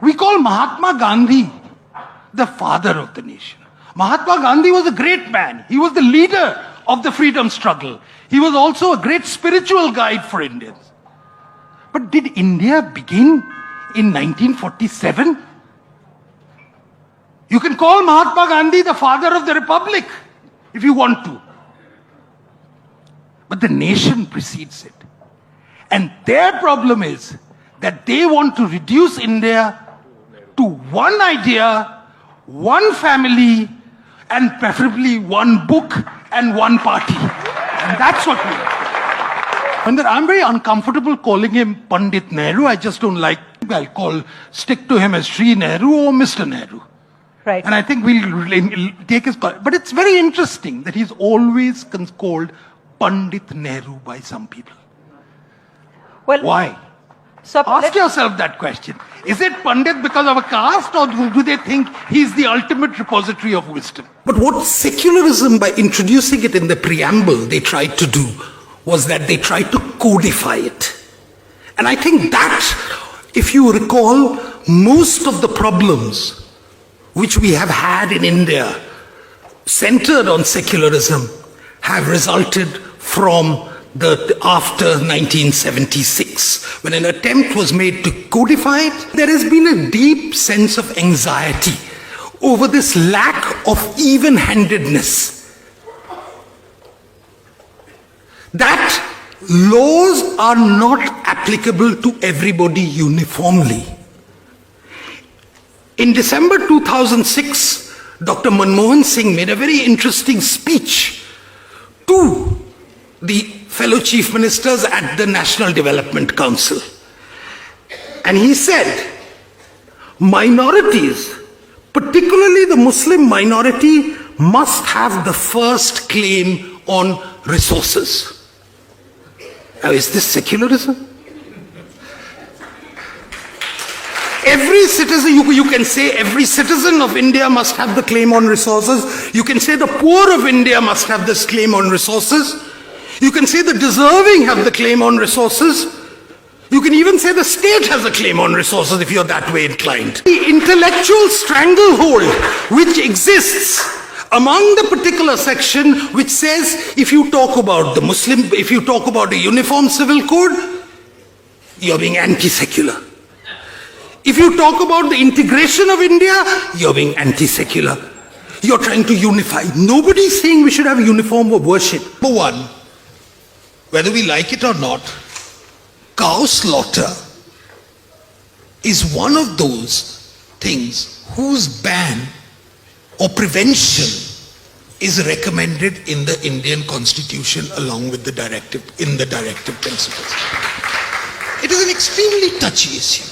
We call Mahatma Gandhi the father of the nation. Mahatma Gandhi was a great man. He was the leader of the freedom struggle. He was also a great spiritual guide for Indians. But did India begin in 1947? You can call Mahatma Gandhi the father of the republic if you want to. But the nation precedes it. And their problem is that they want to reduce India to one idea, one family, and preferably one book and one party. And that's what we are. And I'm very uncomfortable calling him Pandit Nehru. I just don't like, I'll stick to him as Sri Nehru or Mr. Nehru. Right. And I think we'll take his, but it's very interesting that he's always called Pandit Nehru by some people. Well, why? So ask yourself that question. Is it Pandit because of a caste, or do they think he's the ultimate repository of wisdom? But what secularism, by introducing it in the preamble, they tried to do was that they tried to codify it. And I think that, if you recall, most of the problems which we have had in India centered on secularism have resulted from after 1976, when an attempt was made to codify it. There has been a deep sense of anxiety over this lack of even-handedness. That laws are not applicable to everybody uniformly. In December 2006, Dr. Manmohan Singh made a very interesting speech to the fellow chief ministers at the National Development Council. And he said, minorities, particularly the Muslim minority, must have the first claim on resources. Now, is this secularism? Every citizen, you can say every citizen of India must have the claim on resources. You can say the poor of India must have this claim on resources. You can say the deserving have the claim on resources. You can even say the state has a claim on resources if you're that way inclined. The intellectual stranglehold which exists among the particular section which says if you talk about the Muslim, if you talk about a uniform civil code, you're being anti-secular. If you talk about the integration of India, you're being anti-secular. You're trying to unify. Nobody's saying we should have a uniform of worship. Number one, whether we like it or not, cow slaughter is one of those things whose ban or prevention is recommended in the Indian Constitution along with the directive principles. It is an extremely touchy issue.